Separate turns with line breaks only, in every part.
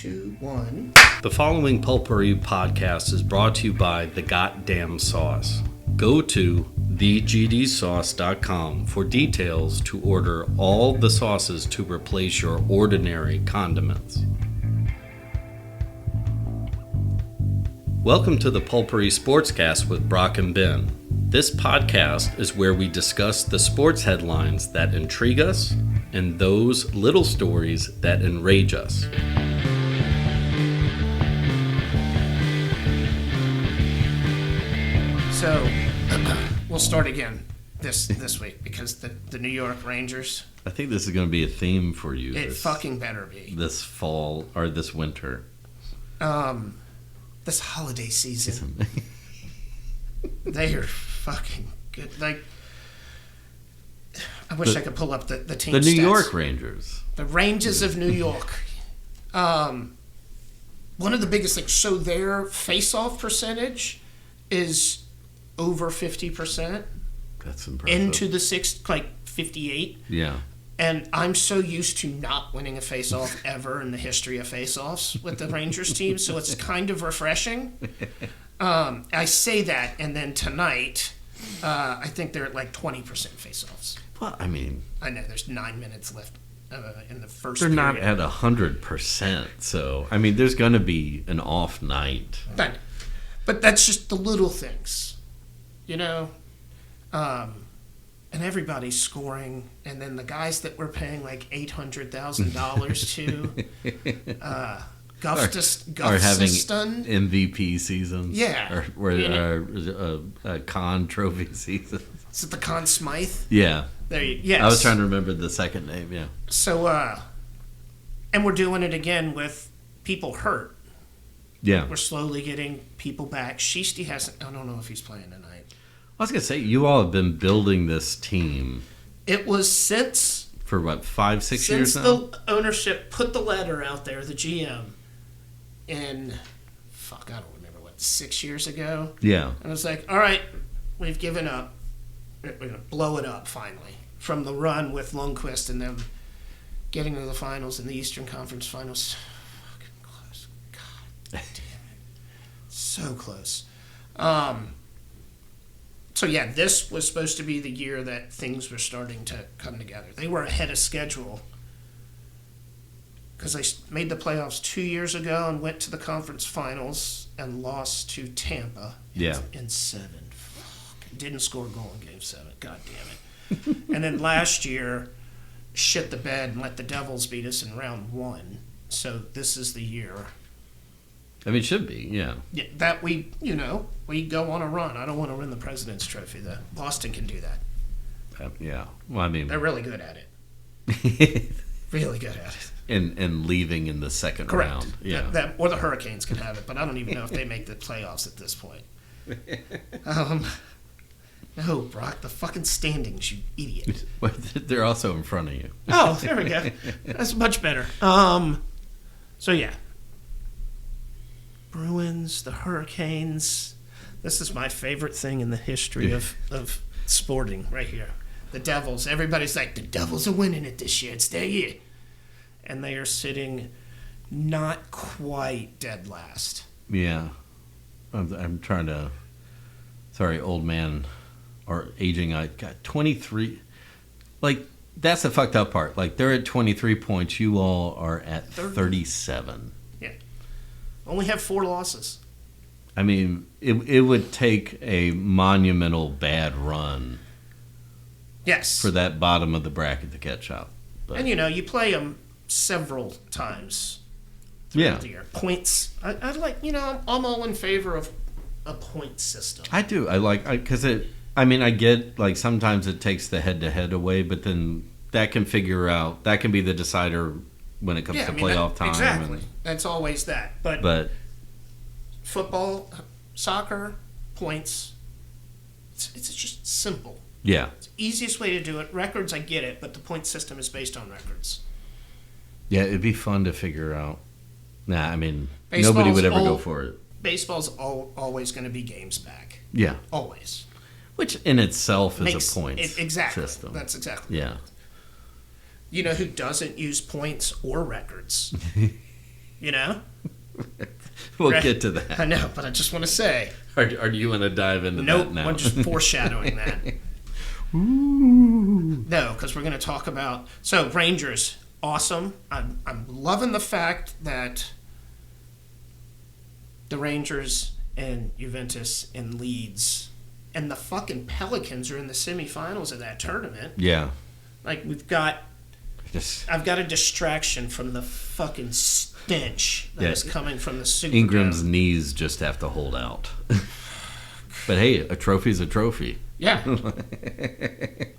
2, 1.
The following Pulpery podcast is brought to you by The Goddamn Sauce. Go to thegdsauce.com for details to order all the sauces to replace your ordinary condiments. Welcome to the Pulpery Sportscast with Brock and Ben. This podcast is where we discuss the sports headlines that intrigue us and those little stories that enrage us.
So, we'll start again this week because the New York Rangers.
I think this is going to be a theme for you.
It fucking better be.
This fall or this winter.
This holiday season. They are fucking good. Like, I wish I could pull up the team stats.
The New York Rangers.
The Rangers of New York. One of the biggest things, so their face-off percentage is over 50%.
That's impressive.
Into the 58.
Yeah.
And I'm so used to not winning a face-off ever in the history of face-offs with the Rangers team, so it's kind of refreshing. I say that, and then tonight, I think they're at like 20% face-offs.
Well, I mean...
I know, there's 9 minutes left in the first
They're
period.
not at 100%, so, I mean, there's going to be an off night.
But that's just the little things, you know? And everybody's scoring, and then the guys that we're paying like $800,000 to,
are having MVP seasons.
Yeah.
Or Conn Trophy seasons.
Is it the Conn Smythe?
Yeah.
Yes.
I was trying to remember the second name, yeah.
So, and we're doing it again with people hurt.
Yeah.
We're slowly getting people back. Shiesty hasn't, I don't know if he's playing tonight.
I was going to say, you all have been building this team.
It was since...
For what, 5-6 years now?
Since the ownership put the letter out there, the GM, in, I don't remember, 6 years ago?
Yeah.
And I was like, all right, we've given up. We're going to blow it up, finally. From the run with Lundqvist and them getting to the finals in the Eastern Conference Finals. Fucking close. God damn it. So close. So yeah, this was supposed to be the year that things were starting to come together. They were ahead of schedule because they made the playoffs 2 years ago and went to the conference finals and lost to Tampa in 7. Fuck, didn't score a goal in Game 7. God damn it. And then last year, shit the bed and let the Devils beat us in round 1. So this is the year.
I mean, it should be, yeah.
That we go on a run. I don't want to win the President's Trophy, though. Boston can do that.
Yeah. Well, I mean...
They're really good at it. Really good at it.
And leaving in the second round. Yeah.
Or the Hurricanes can have it, but I don't even know if they make the playoffs at this point. No, Brock, the fucking standings, you idiot.
They're also in front of you.
Oh, there we go. That's much better. So, yeah. Bruins, the Hurricanes. This is my favorite thing in the history of sporting right here. The Devils. Everybody's like, the Devils are winning it this year. It's their year. And they are sitting not quite dead last.
Yeah. I'm trying to... Sorry, old man or aging. I got 23... Like, that's the fucked up part. Like, they're at 23 points. You all are at 37.
Only have 4 losses.
I mean, it would take a monumental bad run.
Yes.
For that bottom of the bracket to catch up. But.
And you play them several times throughout the year. Points. I like. I'm all in favor of a point system.
I do. I like because I get like sometimes it takes the head-to-head away, but then that can be the decider. When it comes to playoff time.
Exactly. That's always that. But football, soccer, points, it's just simple.
Yeah.
It's the easiest way to do it. Records, I get it, but the point system is based on records.
Yeah, it'd be fun to figure out. Nah, I mean, nobody would ever go for it.
Baseball's always going to be games back.
Yeah.
Always.
Which in itself is a points system.
That's exactly.
Yeah.
You know who doesn't use points or records? you know?
We'll get to that.
I know, but I just want to say.
Are you going to dive into that now?
Nope, I'm just foreshadowing that.
Ooh.
No, because we're going to talk about... So, Rangers, awesome. I'm loving the fact that the Rangers and Juventus and Leeds and the fucking Pelicans are in the semifinals of that tournament.
Yeah.
Like, I've got a distraction from the fucking stench that is coming from the Superdome.
Ingram's knees just have to hold out. But hey, a trophy's a trophy.
Yeah.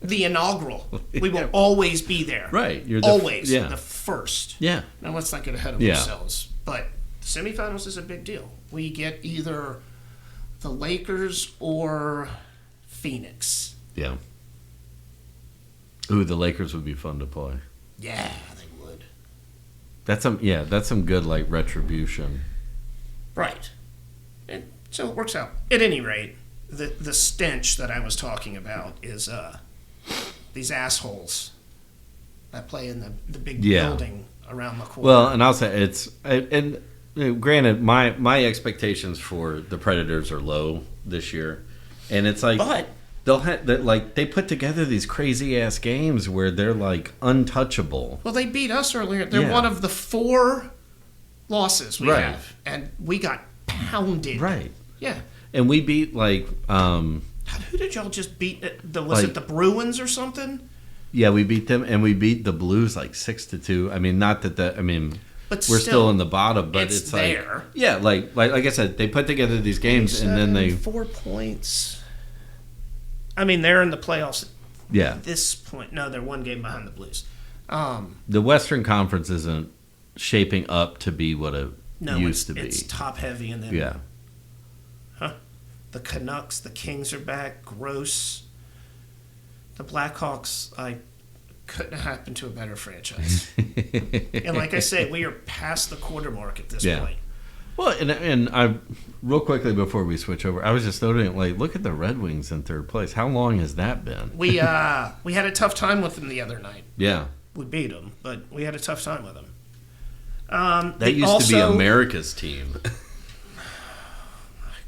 The inaugural. We will always be there.
Right.
You're the first.
Yeah.
Now, let's not get ahead of ourselves. But the semifinals is a big deal. We get either the Lakers or Phoenix.
Yeah. Ooh, the Lakers would be fun to play.
Yeah, they would.
That's some good like retribution.
Right. And so it works out. At any rate, the stench that I was talking about is these assholes that play in the big building around the corner.
Well, and I'll say granted, my expectations for the Predators are low this year, and it's like,
but
they put together these crazy ass games where they're like untouchable.
Well, they beat us earlier. They're one of the 4 losses we have, and we got pounded.
Right.
Yeah.
And we beat like
who did y'all just beat? Was it the Bruins or something?
Yeah, we beat them, and we beat the Blues like 6-2. I mean, not that but we're still in the bottom, but it's
there.
Like, yeah, like I said, they put together these games, and then they
4 points. I mean, they're in the playoffs.
Yeah.
At this point, no, they're 1 game behind the Blues.
The Western Conference isn't shaping up to be what it used to be.
It's top heavy, and then the Canucks, the Kings are back. Gross. The Blackhawks, couldn't have happened to a better franchise. And like I say, we are past the quarter mark at this point.
Well, and I real quickly before we switch over, I was just noting, like, look at the Red Wings in 3rd place. How long has that been?
We had a tough time with them the other night.
Yeah,
we beat them, but we had a tough time with them.
That used to be America's team.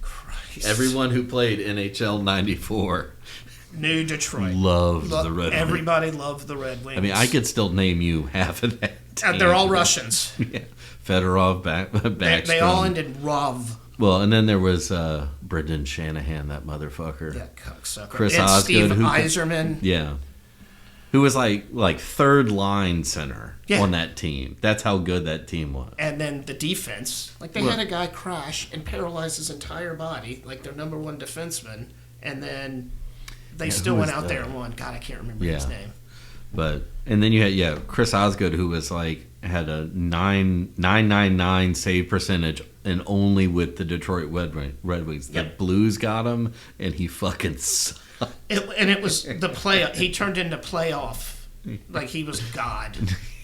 Christ.
Everyone who played NHL '94
knew Detroit.
Loves the Red Wings.
Everybody loved the Red Wings.
I mean, I could still name you half of that team.
They're all Russians.
Yeah. Fedorov, Backstrom.
They all ended Rov.
Well, and then there was Brendan Shanahan, that motherfucker.
Yeah, cocksucker.
Chris
and
Osgood,
Steve Yzerman.
Yeah. Who was like third line center on that team. That's how good that team was.
And then the defense. Like, they had a guy crash and paralyze his entire body, like their number 1 defenseman, and then they still went out there and won. God, I can't remember his name.
But and then you had Chris Osgood, who was had a 999 save percentage, and only with the Detroit Red Wings. The Blues got him, and he fucking sucked.
It was the play. He turned into playoff, like he was God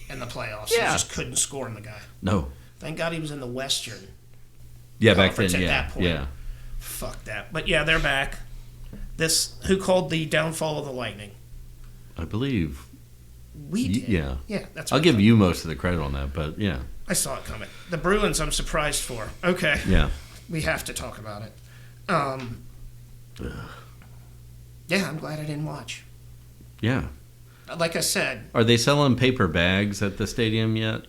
in the playoffs.
Yeah.
He just couldn't score on the guy.
No.
Thank God he was in the Western.
Yeah, back then.
At that point.
Yeah.
Fuck that. But yeah, they're back. Who called the downfall of the Lightning?
I believe.
We did.
Yeah.
Yeah, that's.
I'll give you most of the credit on that, but yeah.
I saw it coming. The Bruins, I'm surprised for. Okay.
Yeah.
We have to talk about it. Yeah, I'm glad I didn't watch.
Yeah.
Like I said.
Are they selling paper bags at the stadium yet?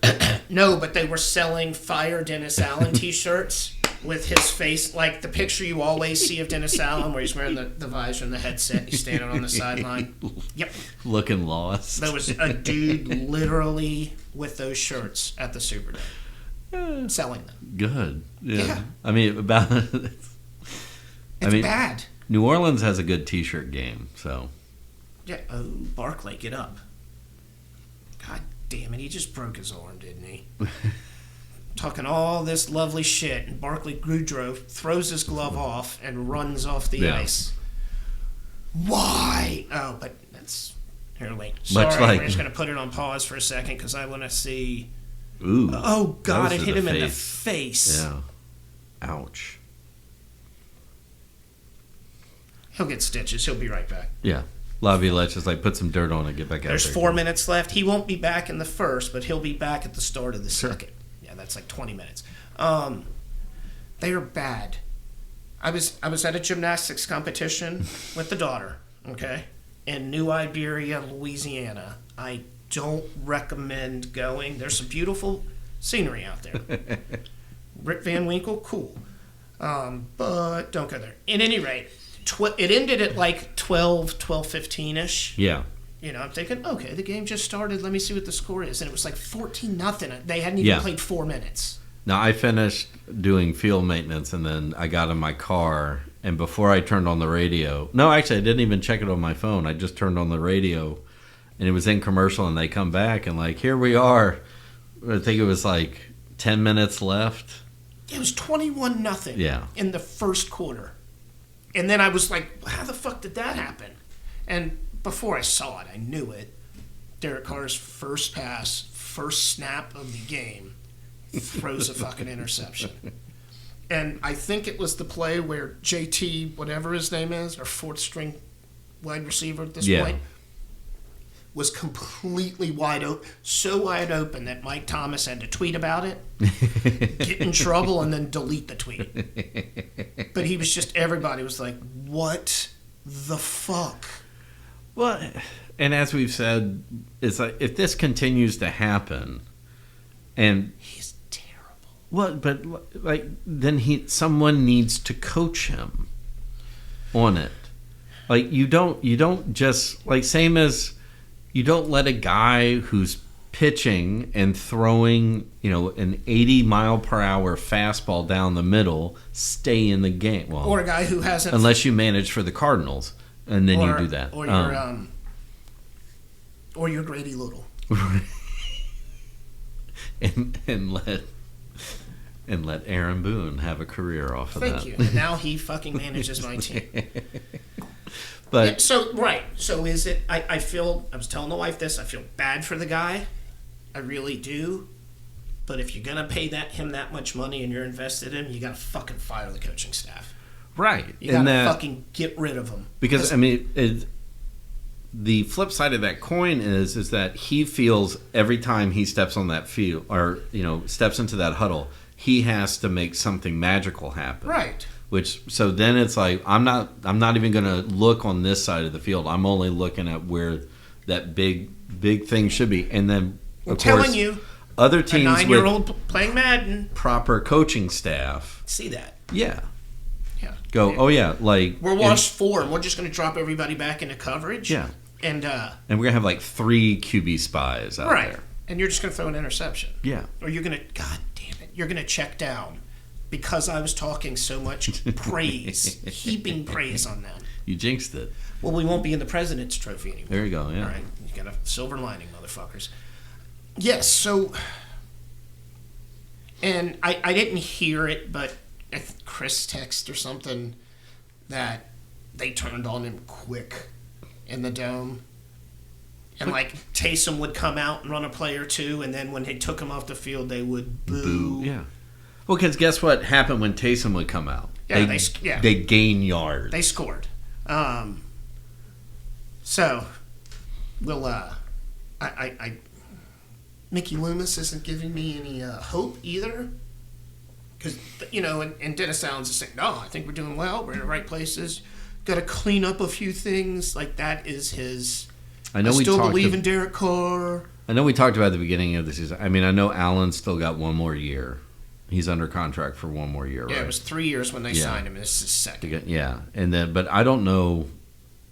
No, but they were selling Fire Dennis Allen t-shirts with his face, like the picture you always see of Dennis Allen where he's wearing the visor and the headset. He's standing on the sideline. Yep.
Looking lost.
There was a dude literally with those shirts at the Superdome. Selling them.
Good. Yeah. I mean,
It's bad.
New Orleans has a good t-shirt game, so.
Yeah. Oh, Barkley, get up. God damn it, he just broke his arm, didn't he? Talking all this lovely shit, and Barkley Goudreau throws his glove off and runs off the ice. Why? Oh, but that's... Here, wait. Sorry, we're just going to put it on pause for a second because I want to see...
Ooh.
Oh, God, it hit him in the face.
Yeah. Ouch.
He'll get stitches. He'll be right back.
Yeah. Laviolette just put some dirt on it, get back out there.
There's 4 minutes left. He won't be back in the first, but he'll be back at the start of the second. Yeah. that's like 20 minutes. They are bad. I was at a gymnastics competition with the daughter, okay, in New Iberia, Louisiana. I don't recommend going. There's some beautiful scenery out there. Rip Van Winkle, cool. But don't go there. At any rate, it ended at like 12:15-ish.
Yeah.
You know, I'm thinking, okay, the game just started. Let me see what the score is. And it was like 14-0. They hadn't even played 4 minutes.
Now, I finished doing field maintenance, and then I got in my car, and before I turned on the radio... No, actually, I didn't even check it on my phone. I just turned on the radio, and it was in commercial, and they come back, and like, here we are. I think it was like 10 minutes left.
It was 21-0 in the first quarter. And then I was like, how the fuck did that happen? And before I saw it, I knew it. Derek Carr's first pass, first snap of the game, throws a fucking interception. And I think it was the play where JT, whatever his name is, our fourth string wide receiver at this point, was completely wide open, so wide open that Mike Thomas had to tweet about it, get in trouble, and then delete the tweet. But he was just, everybody was like, what the fuck?
Well, and as we've said, it's like, if this continues to happen, and
he's terrible.
Well, but like, then someone needs to coach him on it. Like, you don't just, like, same as you don't let a guy who's pitching and throwing, an 80-mile-per-hour fastball down the middle stay in the game. Well,
or a guy who hasn't,
unless you manage for the Cardinals, and then you do that.
Or you're Grady Little.
and let Aaron Boone have a career off of that.
Thank you. And now he fucking manages my team.
But
So is it? I was telling the wife this. I feel bad for the guy. I really do. But if you're gonna pay him that much money and you're invested in him, you gotta fucking fire the coaching staff.
Right.
You gotta fucking get rid of him.
Because the flip side of that coin is that he feels every time he steps on that field or steps into that huddle, he has to make something magical happen.
Right.
So then it's like, I'm not even going to look on this side of the field. I'm only looking at where that big thing should be. And then,
I'm telling you,
other teams
a 9-year-old playing Madden,
proper coaching staff
see that.
Yeah.
Yeah.
Go, oh yeah, like
we're watched 4 and we're just going to drop everybody back into coverage.
Yeah.
And
we're going to have like 3 QB spies out there.
And you're just going to throw an interception.
Yeah.
Or you're going to, God damn it, you're going to check down. Because I was talking so much praise, heaping praise on them.
You jinxed it.
Well, we won't be in the President's Trophy anymore.
There you go, yeah.
All right, you got a silver lining, motherfuckers. Yes, so, and I didn't hear it, but Chris texted or something that they turned on him quick in the Dome. And, like, Taysom would come out and run a play or two, and then when they took him off the field, they would boo.
Yeah. Well, because guess what happened when Taysom would come out?
Yeah,
they gain yards.
They scored. So, we'll, Mickey Loomis isn't giving me any hope either. Because, and Dennis Allen's just saying, no, I think we're doing well. We're in the right places. Got to clean up a few things. Like, that is his... I still believe in Derek Carr.
I know we talked about it at the beginning of the season. I mean, I know Allen's still got one more year. He's under contract for one more year, right?
Yeah, it was 3 years when they signed him. This is second.
Yeah, but I don't know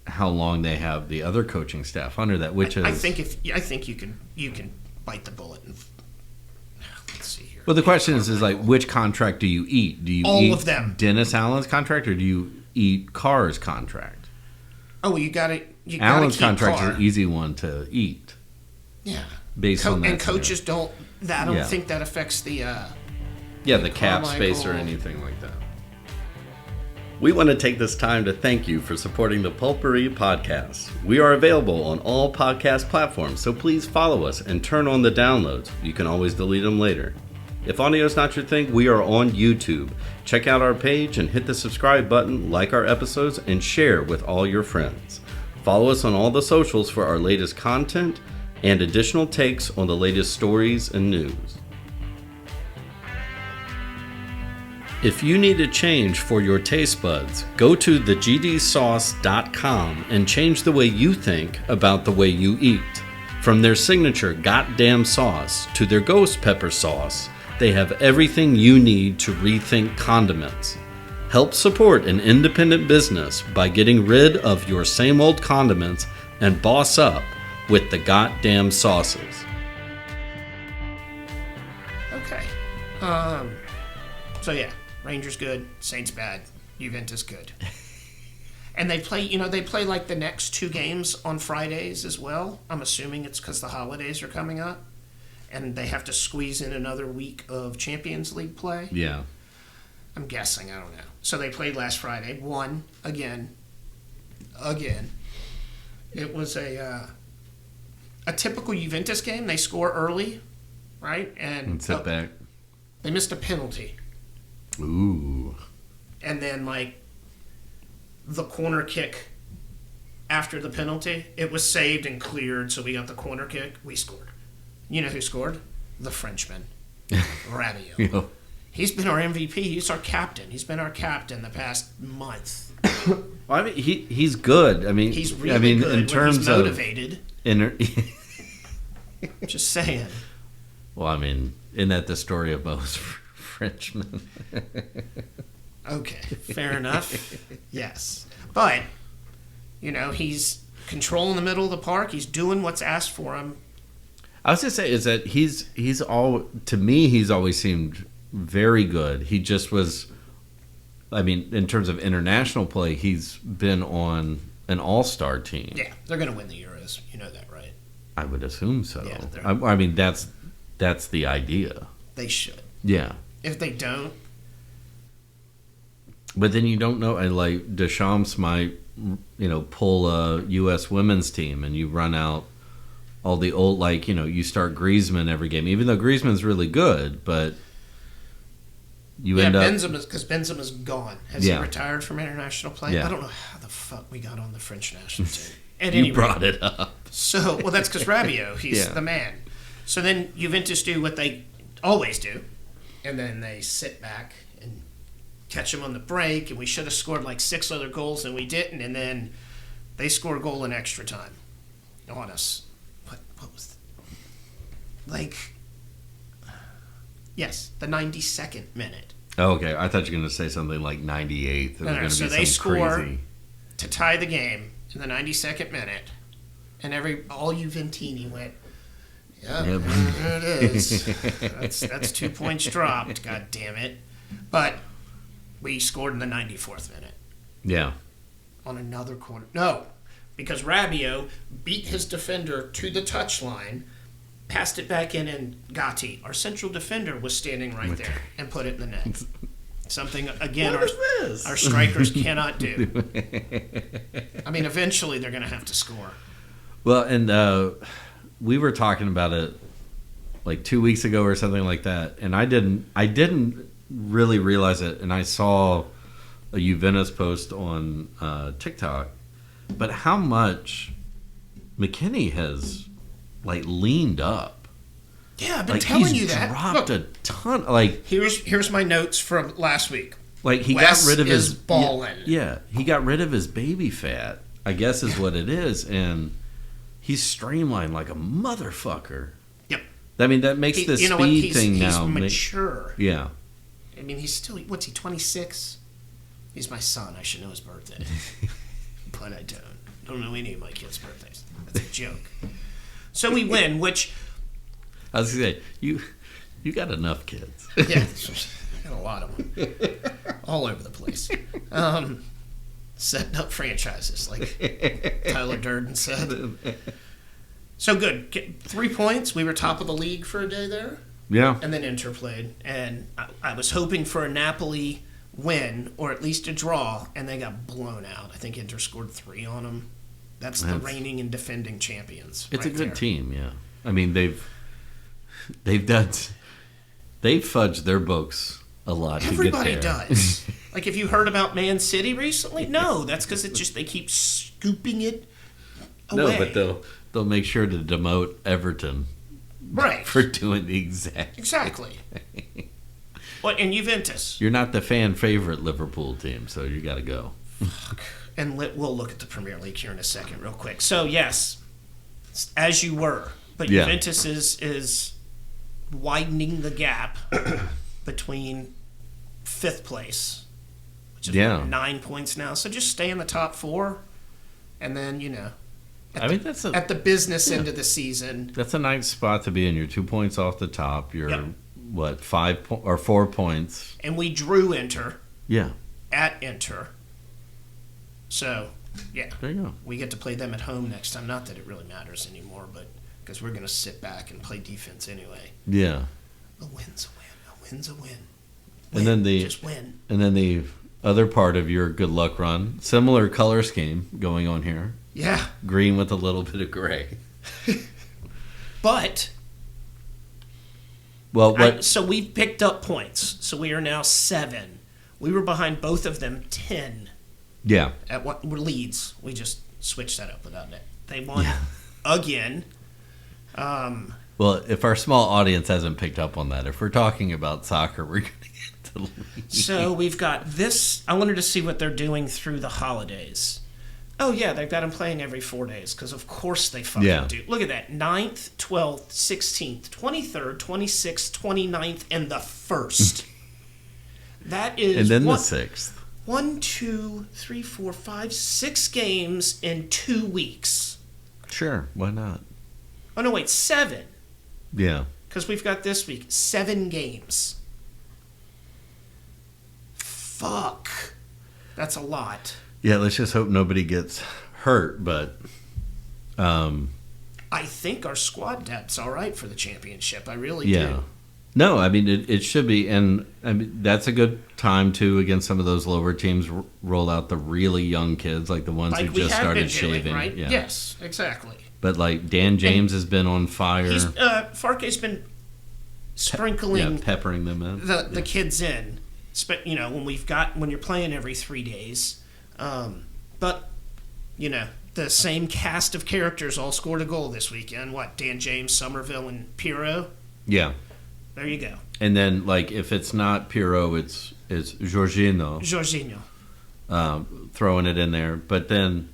how long they have the other coaching staff under that.
I think you can bite the bullet and let's see here.
Well, the question is like, which contract do you eat? Do you eat
of them?
Dennis Allen's contract, or do you eat Carr's contract?
Oh, well, you got to.
Allen's contract is an easy one to eat.
Yeah,
based on that.
And coaches don't. I don't think that affects the.
The cap space or anything like that. We want to take this time to thank you for supporting the Pulpery Podcast. We are available on all podcast platforms, so please follow us and turn on the downloads. You can always delete them later. If audio is not your thing, we are on YouTube. Check out our page and hit the subscribe button, like our episodes, and share with all your friends. Follow us on all the socials for our latest content and additional takes on the latest stories and news. If you need a change for your taste buds, go to thegdsauce.com and change the way you think about the way you eat. From their signature goddamn sauce to their ghost pepper sauce, they have everything you need to rethink condiments. Help support an independent business by getting rid of your same old condiments and boss up with the goddamn sauces.
Okay. So yeah, Rangers good, Saints bad, Juventus good. And they play like the next 2 games on Fridays as well. I'm assuming it's because the holidays are coming up. And they have to squeeze in another week of Champions League play.
Yeah.
I'm guessing, I don't know. So they played last Friday, won again. It was a typical Juventus game. They score early, right? And
sit back.
They missed a penalty.
Ooh.
And then, the corner kick after the penalty, it was saved and cleared, so we got the corner kick. We scored. You know who scored? The Frenchman, Rabiot.
Yeah.
He's been our MVP. He's our captain. He's been our captain the past month.
Well, I mean, he's good. I mean,
he's really good
in terms
he's motivated. Just saying.
Well, I mean, isn't that the story of most Frenchmen?
Okay, fair enough. Yes. But, he's controlling the middle of the park. He's doing what's asked for him.
I was going to say is that he's to me, he's always seemed very good. He just was, I mean, in terms of international play, he's been on an all-star team.
Yeah, they're going to win the Euros. You know that, right?
I would assume so.
Yeah,
I mean, that's the idea.
They should.
Yeah.
If they don't.
But then you don't know, like Deschamps might, pull a U.S. women's team and you run out all the old, you start Griezmann every game, even though Griezmann's really good, but you end up...
because Benzema's gone. Has he retired from international play? Yeah. I don't know how the fuck we got on the French national team.
You brought it up.
So, that's because Rabiot, he's the man. So then Juventus do what they always do, and then they sit back and catch him on the break, and we should have scored 6 other goals, and we didn't, and then they score a goal in extra time on us. What was yes, the 92nd minute.
Oh, okay. I thought you were going to say something like 98th.
No, so they score to tie the game in the 92nd minute, and all Juventini went, there it is. That's 2 points dropped, god damn it. But we scored in the 94th minute.
Yeah.
On another corner. No, because Rabiot beat his defender to the touchline, passed it back in, and Gatti, our central defender, was standing right there and put it in the net. Something, again, our strikers cannot do. I mean, eventually they're going to have to score.
Well, and we were talking about it 2 weeks ago or something like that, and I didn't really realize it, and I saw a Juventus post on TikTok, but how much McKinney has leaned up.
Yeah, I've been telling you that.
He's dropped a ton.
Here's my notes from last week.
He
Wes
got rid of his
ballin'.
Yeah, he got rid of his baby fat, I guess is what it is, and he's streamlined like a motherfucker.
Yep.
I mean, that makes the speed thing now.
He's mature.
Yeah.
I mean, he's still, what's he, 26? He's my son. I should know his birthday. But I don't. I don't know any of my kids' birthdays. That's a joke. So we win, which...
I was going to say, you got enough kids.
Yeah, I got a lot of them. All over the place. Setting up franchises, like Tyler Durden said. So good. 3 points. We were top of the league for a day there.
Yeah.
And then Inter played. And I was hoping for a Napoli win, or at least a draw, and they got blown out. I think Inter scored 3 on them. That's the reigning and defending champions.
It's a good team, yeah. I mean, they've fudged their books a lot.
Everybody does. If you heard about Man City recently, no, that's because they keep scooping it away.
No, but they'll make sure to demote Everton,
right,
for doing the exact
exactly. Well, and Juventus.
You're not the fan favorite Liverpool team, so you got to go.
And we'll look at the Premier League here in a second real quick. So, yes, as you were. But Juventus is widening the gap between fifth place, which is 9 points now. So just stay in the top four, and then, at the business end of the season.
That's a nice spot to be in. You're 2 points off the top. You're, 4 points.
And we drew Inter.
Yeah.
At Inter. So,
there you go.
We get to play them at home next time. Not that it really matters anymore, but because we're going to sit back and play defense anyway.
Yeah.
A win's a win. A win's a win. Just win.
And then the other part of your good luck run, similar color scheme going on here.
Yeah.
Green with a little bit of gray.
But.
Well,
so we've picked up points. So we are now 7. We were behind both of them 10.
Yeah.
At what we're Leeds. We just switched that up without it. They won again.
Well, if our small audience hasn't picked up on that, if we're talking about soccer, we're going to get to Leeds.
So we've got this. I wanted to see what they're doing through the holidays. Oh, yeah, they've got them playing every 4 days because, of course, they fucking do. Look at that. 9th, 12th, 16th, 23rd, 26th, 29th, and the 1st. That is...
And then the 6th.
1, 2, 3, 4, 5, 6 games in 2 weeks.
Sure, why not?
Oh, no, wait, 7.
Yeah.
Because we've got this week 7 games. Fuck. That's a lot.
Yeah, let's just hope nobody gets hurt, but...
I think our squad depth's all right for the championship. I really do.
No, I mean, it should be. And I mean, that's a good time, too, against some of those lower teams, roll out the really young kids, like the ones who just started shaving.
Right? Yeah. Yes, exactly.
But, like, Dan James has been on fire.
Farke's been sprinkling...
peppering them in.
The kids in. When you're playing every 3 days. But, the same cast of characters all scored a goal this weekend. What, Dan James, Somerville, and Pirro?
Yeah.
There you go.
And then, like, if it's not Pirro, it's Jorginho. Throwing it in there. But then,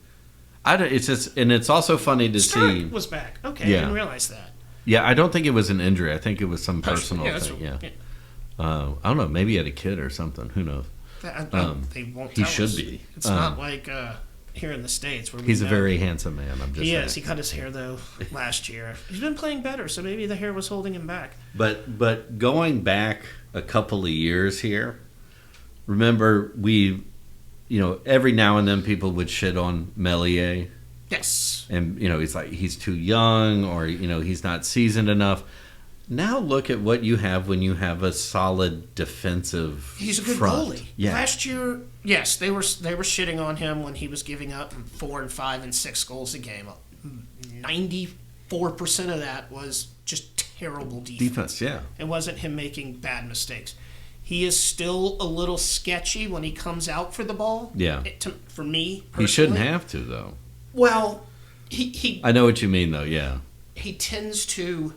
it's also funny to see.
was back. Okay, I didn't realize that.
Yeah, I don't think it was an injury. I think it was some personal thing. I don't know. Maybe he had a kid or something. Who knows?
They won't
he
tell
should
us.
be.
It's not like here in the States where
he's a very handsome man. I'm just saying.
Yes, he cut his hair though last year. He's been playing better, so maybe the hair was holding him back.
But going back a couple of years here, remember every now and then people would shit on Meslier.
Yes.
And he's too young or he's not seasoned enough. Now look at what you have when you have a solid defensive
He's a good
front.
goalie.
Yeah.
Last year, yes, they were shitting on him when he was giving up 4 and 5 and 6 goals a game. 94% of that was just terrible defense.
Yeah.
It wasn't him making bad mistakes. He is still a little sketchy when he comes out for the ball.
Yeah.
For me, personally.
He shouldn't have to, though.
Well, he
I know what you mean, though, yeah.
He tends to...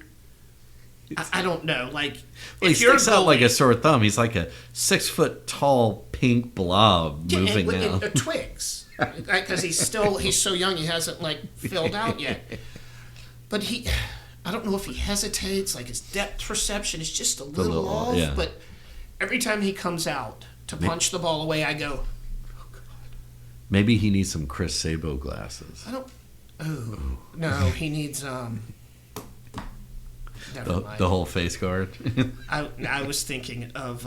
I don't know. Like,
he sticks out like a sore thumb. He's like a 6 foot tall pink blob moving out.
Twigs, because he's so young. He hasn't filled out yet. But I don't know if he hesitates. Like his depth perception is just a little off.
Yeah.
But every time he comes out to punch the ball away, I go, oh God.
Maybe he needs some Chris Sabo glasses.
No, he needs
the whole face guard.
I was thinking of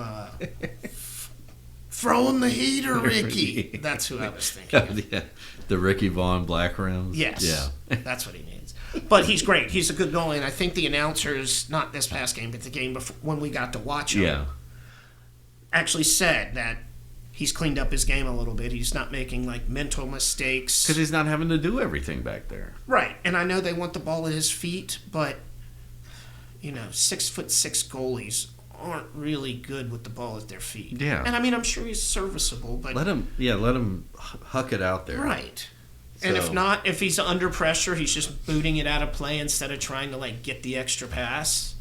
throwing the heater, Ricky. That's who I was thinking of.
Yeah, the Ricky Vaughn black rims.
Yes.
Yeah.
That's what he needs. But he's great. He's a good goalie, and I think the announcers, not this past game, but the game before, when we got to watch him, actually said that he's cleaned up his game a little bit. He's not making mental mistakes.
Because he's not having to do everything back there.
Right. And I know they want the ball at his feet, but 6'6" goalies aren't really good with the ball at their feet.
Yeah.
And I mean, I'm sure he's serviceable, but
let him huck it out there.
Right. And if he's under pressure, he's just booting it out of play instead of trying to get the extra pass.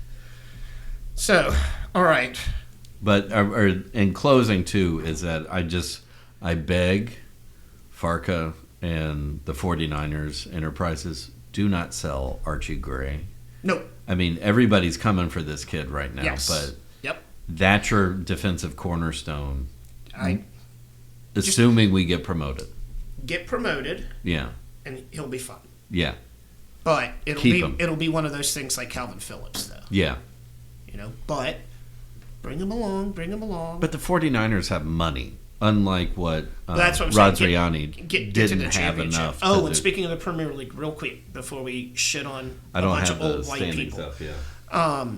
So, all right.
But or in closing too is that I beg Farka and the 49ers Enterprises, do not sell Archie Gray.
No.
I mean, everybody's coming for this kid right now,
Yes.
but
Yep.
that's your defensive cornerstone. Assuming we get promoted.
Get promoted.
Yeah.
And he'll be fine.
Yeah.
But
Keep him.
it'll be one of those things like Calvin Phillips, though.
Yeah.
You know, but bring him along.
But the 49ers have money, unlike what
that's what I'm
Rodriani
get to the
didn't have enough.
Oh, and speaking of the Premier League, real quick, before we shit on a bunch of old white people.
Stuff, yeah.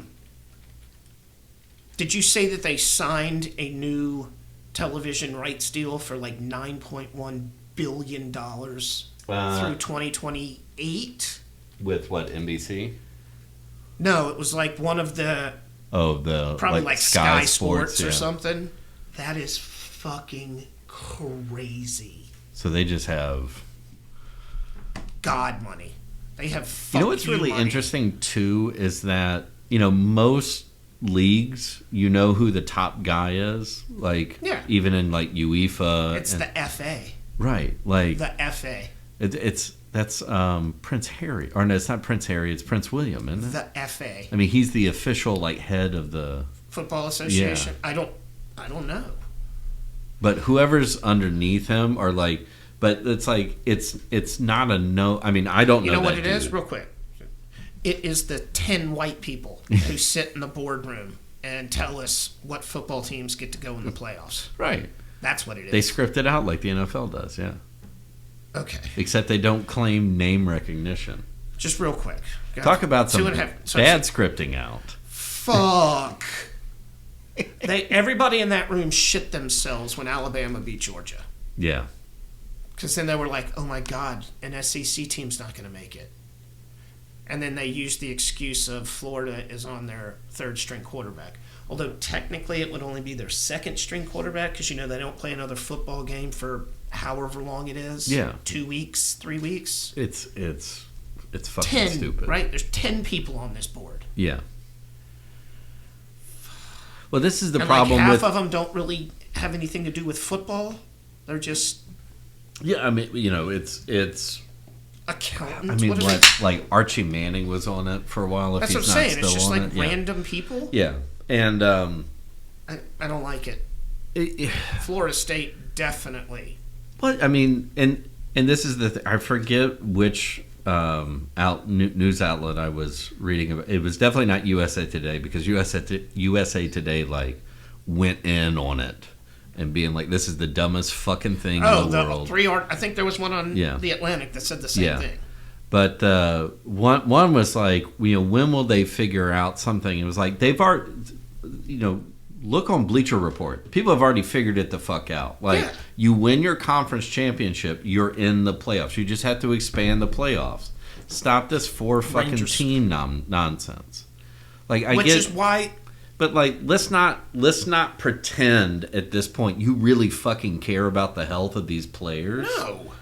Did you say that they signed a new television rights deal for like $9.1 billion through 2028?
With what, NBC?
No, it was like one of the...
Oh, the...
Probably like Sky Sports or
yeah.
something. That is fucking crazy.
So they just have...
God money. They have
You know what's really interesting, too, is that, most leagues, who the top guy is. Like, even in, like, UEFA.
It's the FA.
Right. Like...
The FA.
That's Prince Harry. Or no, it's not Prince Harry, it's Prince William, isn't it?
The FA.
I mean, he's the official, like, head of the...
Football Association? Yeah. I don't know.
But whoever's underneath him are like... But it's like, it's not a no... I mean, I don't know.
You know what
it
is? Real quick. It is the 10 white people who sit in the boardroom and tell us what football teams get to go in the playoffs.
Right.
That's what it is.
They script it out like the NFL does, yeah.
Okay.
Except they don't claim name recognition.
Just real quick.
Talk about some bad scripting out.
Fuck. Everybody in that room shit themselves when Alabama beat Georgia.
Yeah.
Because then they were like, oh my God, an SEC team's not going to make it. And then they used the excuse of Florida is on their third string quarterback. Although technically it would only be their second string quarterback because, they don't play another football game for however long it is.
Yeah.
2 weeks, 3 weeks.
It's fucking
10,
stupid.
Right? There's 10 people on this board.
Yeah. Well, this is the
and
problem
half
with...
of them don't really have anything to do with football. They're just...
Yeah, I mean, it's...
Accountants?
I mean, like Archie Manning was on it for a while.
That's what I'm saying. It's just like random people.
Yeah, and
I don't like it. Florida State definitely.
But I mean, and this is the I forget which news outlet I was reading about. It was definitely not USA Today because USA Today like went in on it. And being like, this is the dumbest fucking thing in the world.
I think there was one on The Atlantic that said the same thing.
But one was like, when will they figure out something? It was like, they've already, look on Bleacher Report. People have already figured it the fuck out. Like, you win your conference championship, you're in the playoffs. You just have to expand the playoffs. Stop this fucking team nonsense. Like,
Which is why...
But like, let's not pretend at this point you really fucking care about the health of these players.
No.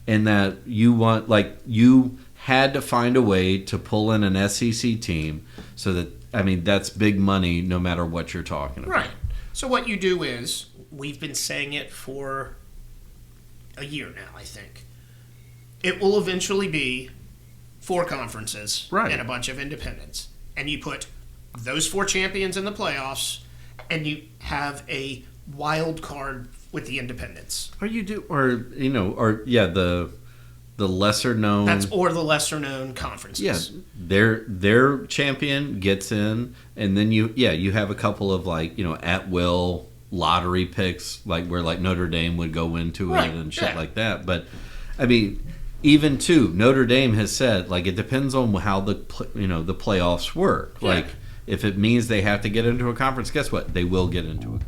And that you had to find a way to pull in an SEC team so that that's big money no matter what you're talking about.
Right. So what you do is, we've been saying it for a year now, I think. It will eventually be 4 conferences and a bunch of independents. And you put those 4 champions in the playoffs, and you have a wild card with the independents.
The lesser known.
Or the lesser known conferences.
Yeah, their champion gets in, and then you have a couple of at will lottery picks where Notre Dame would go into it and shit like that. But I mean, even Notre Dame has said it depends on how the playoffs work. Yeah. If it means they have to get into a conference, guess what? They will get into it.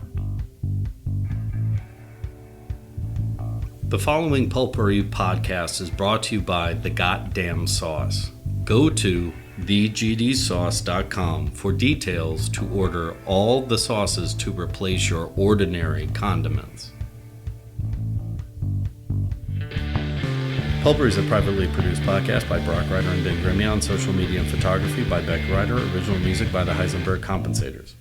The following Pulpery podcast is brought to you by The Goddamn Sauce. Go to thegdsauce.com for details to order all the sauces to replace your ordinary condiments. Pulpery is a privately produced podcast by Brock Ryder and Ben Grimmie on social media and photography by Beck Ryder, original music by the Heisenberg Compensators.